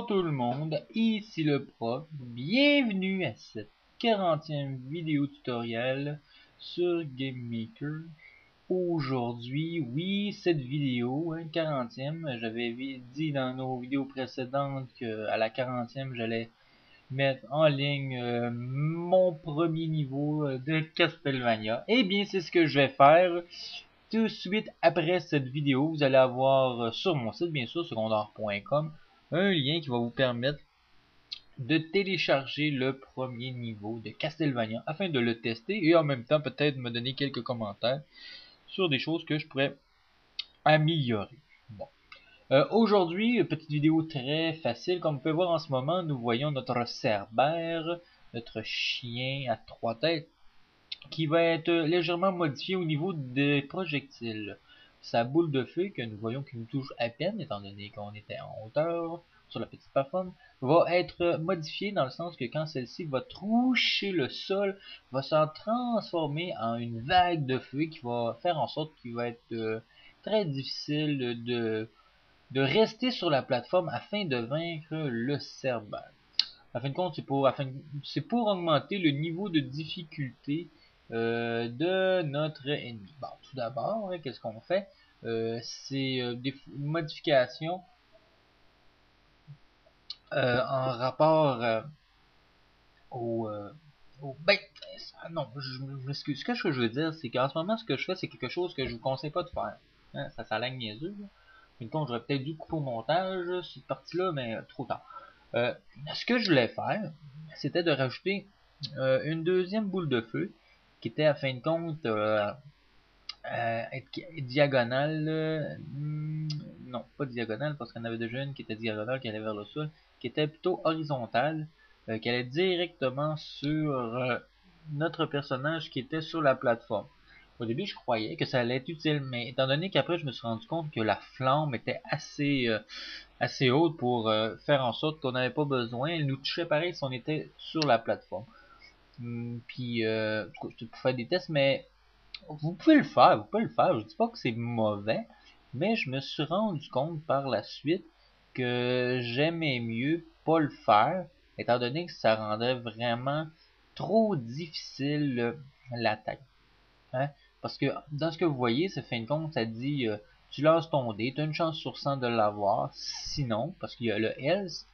tout le monde, ici le prof, bienvenue à cette 40e vidéo tutoriel sur GameMaker. Aujourd'hui, oui, cette vidéo, 40e, j'avais dit dans nos vidéos précédentes qu'à la 40e, j'allais mettre en ligne mon premier niveau de Castlevania. Eh bien, c'est ce que je vais faire. Tout de suite après cette vidéo, vous allez avoir sur mon site, bien sûr, secondaire.com, un lien qui va vous permettre de télécharger le premier niveau de Castlevania afin de le tester et en même temps peut-être me donner quelques commentaires sur des choses que je pourrais améliorer. Bon. Aujourd'hui, petite vidéo très facile. Comme vous pouvez voir en ce moment, nous voyons notre Cerbère, notre chien à 3 têtes, qui va être légèrement modifié au niveau des projectiles. Sa boule de feu, que nous voyons qui nous touche à peine, étant donné qu'on était en hauteur sur la petite plateforme, va être modifiée dans le sens que quand celle-ci va toucher le sol, va se transformer en une vague de feu qui va faire en sorte qu'il va être très difficile de rester sur la plateforme afin de vaincre le Cerbère. En fin de compte, c'est pour augmenter le niveau de difficulté de notre ennemi. Bon, tout d'abord, qu'est-ce qu'on fait? C'est des modifications en rapport au, ben, non, je m'excuse. Ce que je veux dire, c'est qu'en ce moment, ce que je fais, c'est quelque chose que je vous conseille pas de faire. Hein, ça s'aligne niaiseux. En fin de compte, j'aurais peut-être dû couper au montage cette partie-là, mais trop tard. Ce que je voulais faire, c'était de rajouter une deuxième boule de feu qui était à fin de compte diagonale. Non, pas diagonale parce qu'on avait déjà une qui était diagonale qui allait vers le sol, qui était plutôt horizontale, qui allait directement sur notre personnage qui était sur la plateforme. Au début, je croyais que ça allait être utile, mais étant donné qu'après, je me suis rendu compte que la flamme était assez haute pour faire en sorte qu'on n'avait pas besoin. Elle nous touchait pareil si on était sur la plateforme. Puis, c'était pour faire des tests, mais vous pouvez le faire, Je dis pas que c'est mauvais, mais je me suis rendu compte par la suite que j'aimais mieux pas le faire, étant donné que ça rendait vraiment trop difficile l'attaque. Hein? Parce que dans ce que vous voyez, c'est fin de compte, ça dit tu lances ton dé, tu as une chance sur 100 de l'avoir. Sinon, parce qu'il y a le else,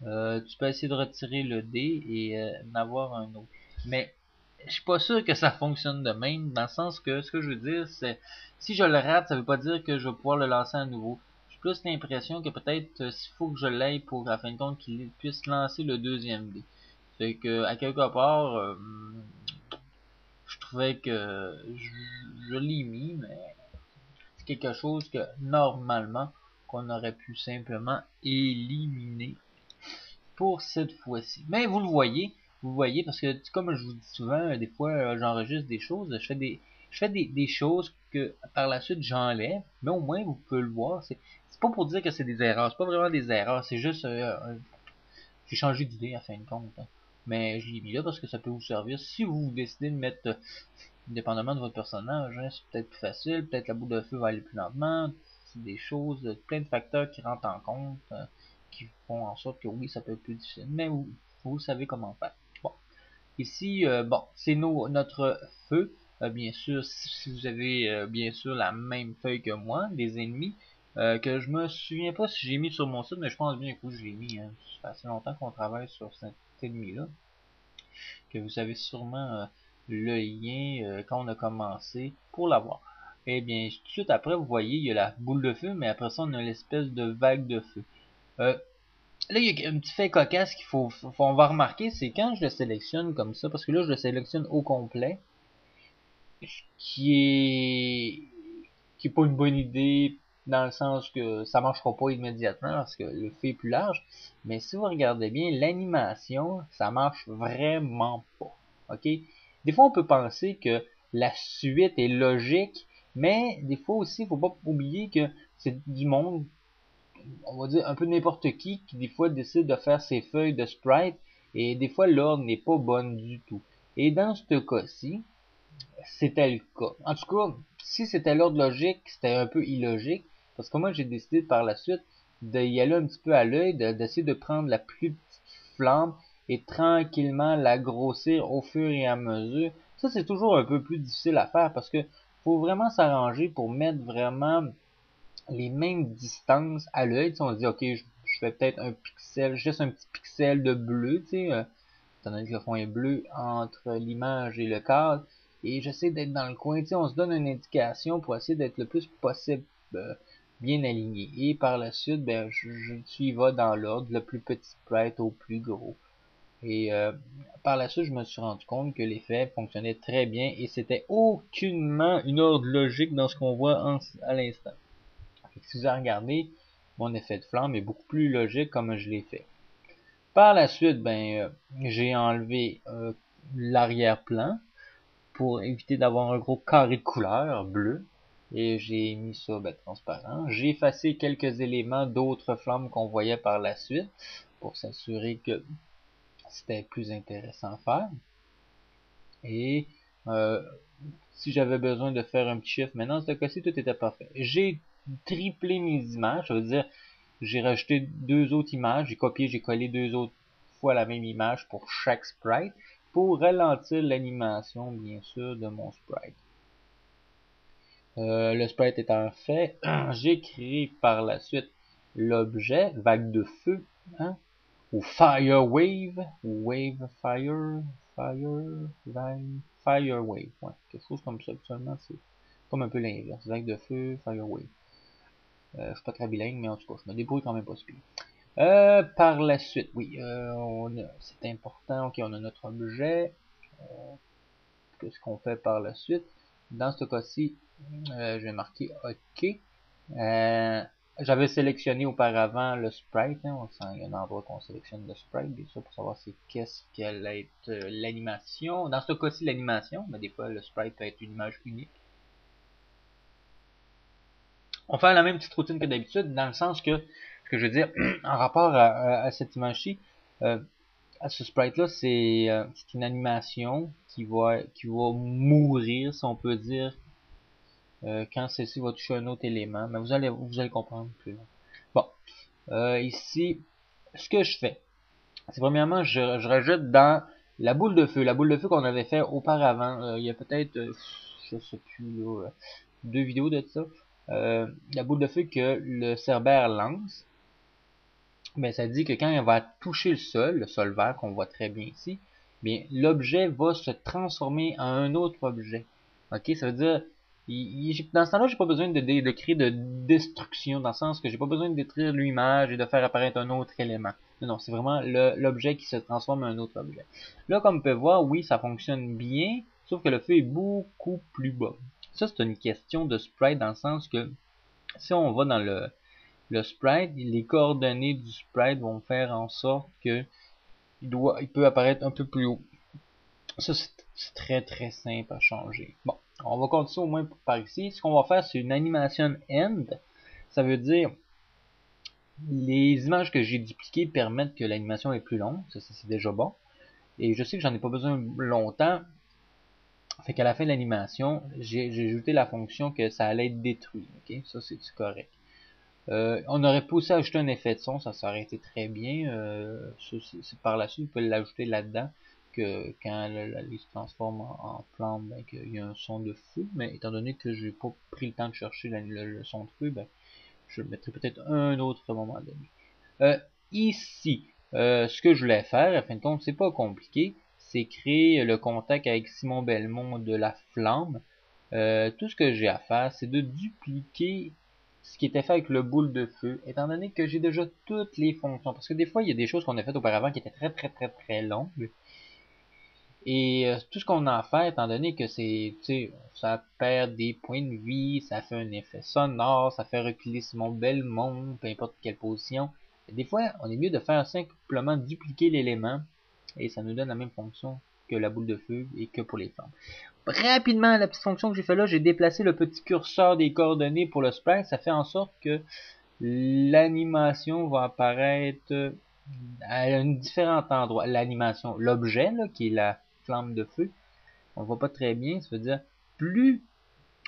tu peux essayer de retirer le dé et en avoir un autre. Mais je suis pas sûr que ça fonctionne de même, dans le sens que ce que je veux dire, c'est si je le rate, ça veut pas dire que je vais pouvoir le lancer à nouveau. J'ai plus l'impression que peut-être s'il faut que je l'aille pour, à fin de compte, qu'il puisse lancer le deuxième dé. Fait que, à quelque part, je trouvais que je l'ai mis, mais c'est quelque chose que normalement qu'on aurait pu simplement éliminer pour cette fois-ci. Mais vous voyez, parce que comme je vous dis souvent, des fois j'enregistre des choses, je fais des choses que par la suite j'enlève, mais au moins vous pouvez le voir. C'est pas pour dire que c'est des erreurs, c'est pas vraiment des erreurs, c'est juste j'ai changé d'idée à fin de compte. Hein. Mais je l'ai mis là parce que ça peut vous servir. Si vous décidez de mettre, dépendamment de votre personnage, hein, c'est peut-être plus facile, peut-être la boule de feu va aller plus lentement, c'est des choses, plein de facteurs qui rentrent en compte, qui font en sorte que oui, ça peut être plus difficile. Mais vous savez comment faire. Bon. Ici, bon, c'est notre feu. Bien sûr, si vous avez bien sûr la même feuille que moi, des ennemis, que je me souviens pas si j'ai mis sur mon site, mais je pense bien que je l'ai mis. Hein. Ça fait assez longtemps qu'on travaille sur cet ennemi-là, que vous avez sûrement le lien quand on a commencé pour l'avoir. Et bien, tout de suite après, vous voyez, il y a la boule de feu, mais après ça, on a l'espèce de vague de feu. Là, il y a un petit fait cocasse on va remarquer, c'est quand je le sélectionne comme ça, parce que là, je le sélectionne au complet, qui est pas une bonne idée, dans le sens que ça marchera pas immédiatement, parce que le fait est plus large, mais si vous regardez bien, l'animation, ça marche vraiment pas, ok? Des fois, on peut penser que la suite est logique, mais des fois aussi, il faut pas oublier que c'est du monde, on va dire un peu n'importe qui des fois décide de faire ses feuilles de sprite et des fois l'ordre n'est pas bonne du tout. Et dans ce cas-ci, c'était le cas. En tout cas, si c'était l'ordre logique, c'était un peu illogique parce que moi j'ai décidé par la suite d'y aller un petit peu à l'œil, d'essayer de prendre la plus petite flamme et tranquillement la grossir au fur et à mesure. Ça, c'est toujours un peu plus difficile à faire parce que faut vraiment s'arranger pour mettre vraiment les mêmes distances à l'œil. On se dit, ok, je fais peut-être un pixel, juste un petit pixel de bleu, tu sais, étant donné que le fond est bleu entre l'image et le cadre. Et j'essaie d'être dans le coin, tu sais, on se donne une indication pour essayer d'être le plus possible bien aligné. Et par la suite, ben, tu y vas dans l'ordre, le plus petit sprite au plus gros. Et par la suite, je me suis rendu compte que l'effet fonctionnait très bien et c'était aucunement une ordre logique dans ce qu'on voit à l'instant. Si vous regardez, mon effet de flamme est beaucoup plus logique comme je l'ai fait. Par la suite, ben, j'ai enlevé l'arrière-plan pour éviter d'avoir un gros carré de couleur bleu. Et j'ai mis ça transparent. J'ai effacé quelques éléments d'autres flammes qu'on voyait par la suite pour s'assurer que c'était plus intéressant à faire. Et si j'avais besoin de faire un petit chiffre, maintenant, dans ce cas-ci, tout était parfait. J'ai triplé mes images, ça veut dire j'ai rajouté 2 autres images, j'ai copié, j'ai collé 2 autres fois la même image pour chaque sprite pour ralentir l'animation, bien sûr, de mon sprite. Le sprite étant fait, j'ai créé par la suite l'objet vague de feu, hein, ou fire wave, ou wave fire, fire wave, ouais, quelque chose comme ça. Seulement c'est comme un peu l'inverse, vague de feu, fire wave. Je suis pas très bilingue, mais en tout cas, je me débrouille quand même pas si pire. Par la suite, oui, c'est important. Ok, on a notre objet. Qu'est-ce qu'on fait par la suite? Dans ce cas-ci, je vais marquer OK. J'avais sélectionné auparavant le sprite. Hein, il y a un endroit qu'on sélectionne le sprite, bien sûr, pour savoir c'est qu'est-ce qu'elle être l'animation. Dans ce cas-ci, l'animation, mais des fois, le sprite peut être une image unique. On fait la même petite routine que d'habitude, dans le sens que, ce que je veux dire, en rapport à cette image-ci, à ce sprite-là, c'est une animation qui va mourir, si on peut dire, quand celle-ci va toucher un autre élément. Mais vous allez comprendre plus loin. Bon, ici, ce que je fais, c'est premièrement, je rajoute dans la boule de feu qu'on avait fait auparavant. Il y a peut-être, je sais plus là, 2 vidéos de ça. La boule de feu que le Cerbère lance, ben ça dit que quand elle va toucher le sol vert qu'on voit très bien ici, bien l'objet va se transformer en un autre objet. Ok, ça veut dire dans ce temps-là, j'ai pas besoin de créer de destruction, dans le sens que j'ai pas besoin de détruire l'image et de faire apparaître un autre élément. Non, c'est vraiment l'objet qui se transforme en un autre objet. Là, comme on peut voir, oui, ça fonctionne bien, sauf que le feu est beaucoup plus bas. Ça, c'est une question de sprite dans le sens que si on va dans le sprite, les coordonnées du sprite vont faire en sorte que il peut apparaître un peu plus haut. Ça, c'est très très simple à changer. Bon, on va continuer au moins par ici. Ce qu'on va faire, c'est une animation end. Ça veut dire les images que j'ai dupliquées permettent que l'animation est plus longue. Ça c'est déjà bon. Et je sais que j'en ai pas besoin longtemps. Fait qu'à la fin de l'animation, j'ai ajouté la fonction que ça allait être détruit. Ok, ça c'est correct. On aurait pu aussi ajouter un effet de son, ça aurait été très bien. Par la suite, vous pouvez l'ajouter là-dedans, que quand il se transforme en flamme, ben, qu'il y a un son de feu. Mais étant donné que j'ai pas pris le temps de chercher le son de feu, ben, je le mettrai peut-être un autre moment donné. Ici, ce que je voulais faire, à fin de compte, c'est pas compliqué. C'est créer le contact avec Simon Belmont de la flamme. Tout ce que j'ai à faire, c'est de dupliquer ce qui était fait avec le boule de feu, étant donné que j'ai déjà toutes les fonctions. Parce que des fois, il y a des choses qu'on a faites auparavant qui étaient très très très très longues. Et tout ce qu'on a à faire, étant donné que c'est, tu sais, ça perd des points de vie, ça fait un effet sonore, ça fait reculer Simon Belmont, peu importe quelle position. Des fois, on est mieux de faire simplement dupliquer l'élément et ça nous donne la même fonction que la boule de feu et que pour les flammes. Rapidement, la petite fonction que j'ai fait là, j'ai déplacé le petit curseur des coordonnées pour le sprite. Ça fait en sorte que l'animation va apparaître à un différent endroit. L'animation, l'objet, qui est la flamme de feu, on ne voit pas très bien. Ça veut dire, plus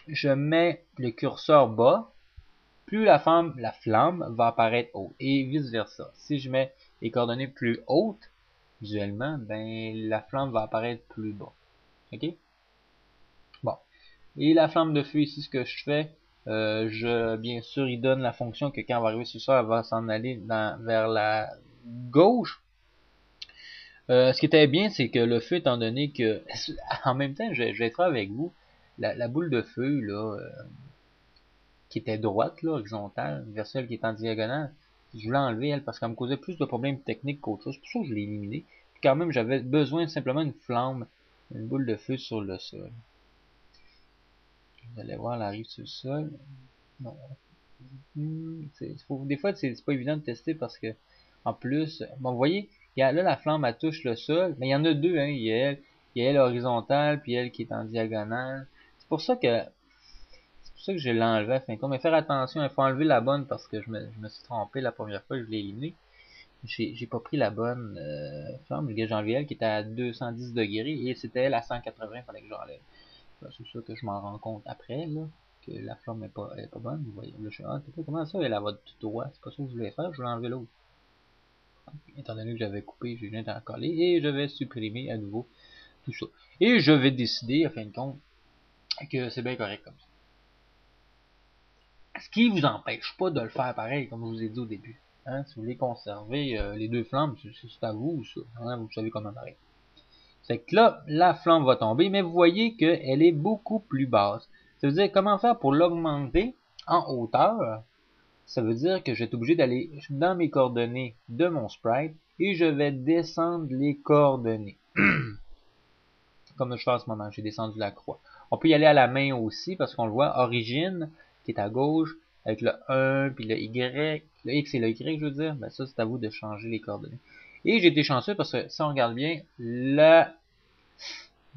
je mets le curseur bas, plus la flamme va apparaître haute, et vice versa. Si je mets les coordonnées plus hautes, visuellement, ben la flamme va apparaître plus bas. Ok? Bon. Et la flamme de feu ici, ce que je fais, bien sûr, il donne la fonction que quand on va arriver sur ça, elle va s'en aller vers la gauche. Ce qui était bien, c'est que le feu, étant donné que, en même temps, je vais être avec vous, la boule de feu, là, qui était droite, là, horizontale, vers celle qui est en diagonale, je voulais enlever, elle, parce qu'elle me causait plus de problèmes techniques qu'autre chose. C'est pour ça que je l'ai éliminée. Puis quand même, j'avais besoin simplement d'une flamme, une boule de feu sur le sol. Vous allez voir, elle arrive sur le sol. Non. Des fois, c'est pas évident de tester parce que, en plus, bon, vous voyez, là, la flamme, elle touche le sol, mais il y en a deux, hein. Il y a elle horizontale, puis elle qui est en diagonale. C'est pour ça que je l'ai enlevé à fin de compte. Mais faire attention, il faut enlever la bonne parce que je me suis trompé la première fois que je l'ai éliminé. J'ai pas pris la bonne flamme. J'ai enlevé elle qui était à 210 degrés et c'était elle à 180, il fallait que j'enlève. C'est sûr que je m'en rends compte après, là, que la flamme est pas bonne. Vous voyez, là, je suis, comment ça, elle va tout droit? C'est pas ça que je voulais faire, je voulais enlever l'autre. Étant donné que j'avais coupé, je viens d'en coller et je vais supprimer à nouveau tout ça. Et je vais décider, à fin de compte, que c'est bien correct comme ça. Ce qui vous empêche pas de le faire pareil, comme je vous ai dit au début. Hein, si vous voulez conserver les deux flammes, c'est à vous, ça. Hein, vous savez comment pareil. C'est que là, la flamme va tomber, mais vous voyez qu'elle est beaucoup plus basse. Ça veut dire comment faire pour l'augmenter en hauteur. Ça veut dire que je vais être obligé d'aller dans mes coordonnées de mon sprite et je vais descendre les coordonnées. Comme je fais en ce moment, j'ai descendu la croix. On peut y aller à la main aussi parce qu'on le voit, origine qui est à gauche avec le 1 puis le Y, le X et le Y je veux dire, ben ça c'est à vous de changer les coordonnées. Et j'ai été chanceux parce que si on regarde bien,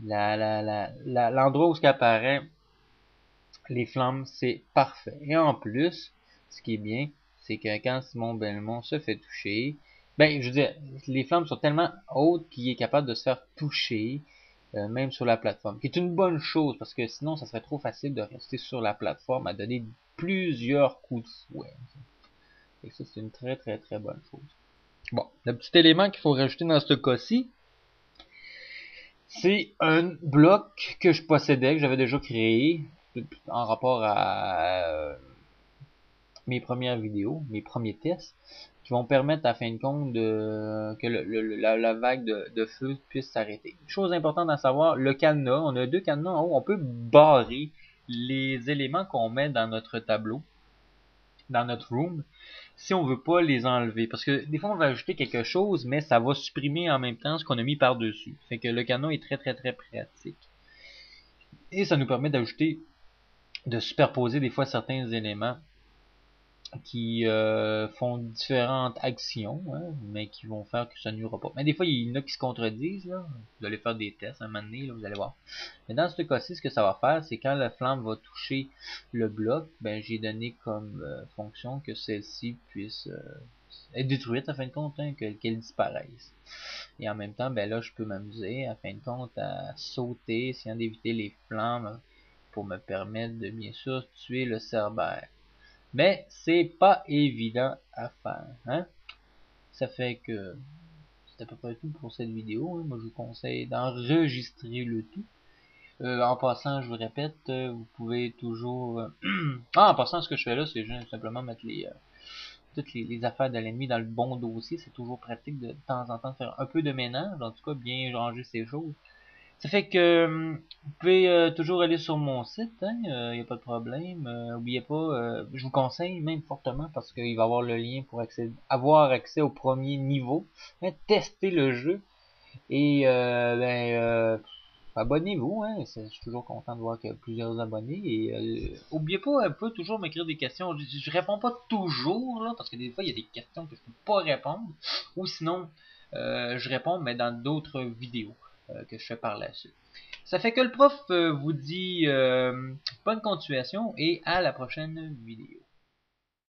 l'endroit où ce qui apparaît les flammes, c'est parfait. Et en plus, ce qui est bien, c'est que quand Simon Belmont se fait toucher, ben, je veux dire, les flammes sont tellement hautes qu'il est capable de se faire toucher, même sur la plateforme. Qui est une bonne chose, parce que sinon, ça serait trop facile de rester sur la plateforme à donner plusieurs coups de fouet. Et ça, c'est une très très très bonne chose. Bon, le petit élément qu'il faut rajouter dans ce cas-ci, c'est un bloc que je possédais, que j'avais déjà créé, en rapport à mes premières vidéos, mes premiers tests, qui vont permettre à fin de compte que la vague de feu puisse s'arrêter. Chose importante à savoir, le cadenas, on a deux cadenas en haut, on peut barrer les éléments qu'on met dans notre tableau, dans notre room, si on veut pas les enlever. Parce que des fois on va ajouter quelque chose, mais ça va supprimer en même temps ce qu'on a mis par-dessus. Fait que le cadenas est très très très pratique. Et ça nous permet d'ajouter, de superposer des fois certains éléments qui font différentes actions, hein, mais qui vont faire que ça n'ira pas. Mais des fois, il y en a qui se contredisent, là. Vous allez faire des tests un moment donné, là, vous allez voir. Mais dans ce cas-ci, ce que ça va faire, c'est quand la flamme va toucher le bloc, ben j'ai donné comme fonction que celle-ci puisse être détruite, à fin de compte, hein, qu'elle disparaisse. Et en même temps, ben là, je peux m'amuser, à fin de compte, à sauter, essayant d'éviter les flammes, pour me permettre de, bien sûr, tuer le cerbère. Mais c'est pas évident à faire. Hein? Ça fait que c'est à peu près tout pour cette vidéo. Hein. Moi, je vous conseille d'enregistrer le tout. En passant, je vous répète, vous pouvez toujours... en passant, ce que je fais là, c'est simplement mettre toutes les affaires de l'ennemi dans le bon dossier. C'est toujours pratique de temps en temps de faire un peu de ménage. En tout cas, bien ranger ces choses. Ça fait que vous pouvez toujours aller sur mon site, hein, y a pas de problème. N'oubliez pas, je vous conseille même fortement parce qu'il va y avoir le lien pour avoir accès au premier niveau, hein, tester le jeu et abonnez-vous, hein, je suis toujours content de voir qu'il y a plusieurs abonnés et n'oubliez pas un peu toujours m'écrire des questions. Je réponds pas toujours là parce que des fois il y a des questions que je peux pas répondre ou sinon je réponds mais dans d'autres vidéos que je fais par la suite. Ça fait que le prof vous dit bonne continuation et à la prochaine vidéo.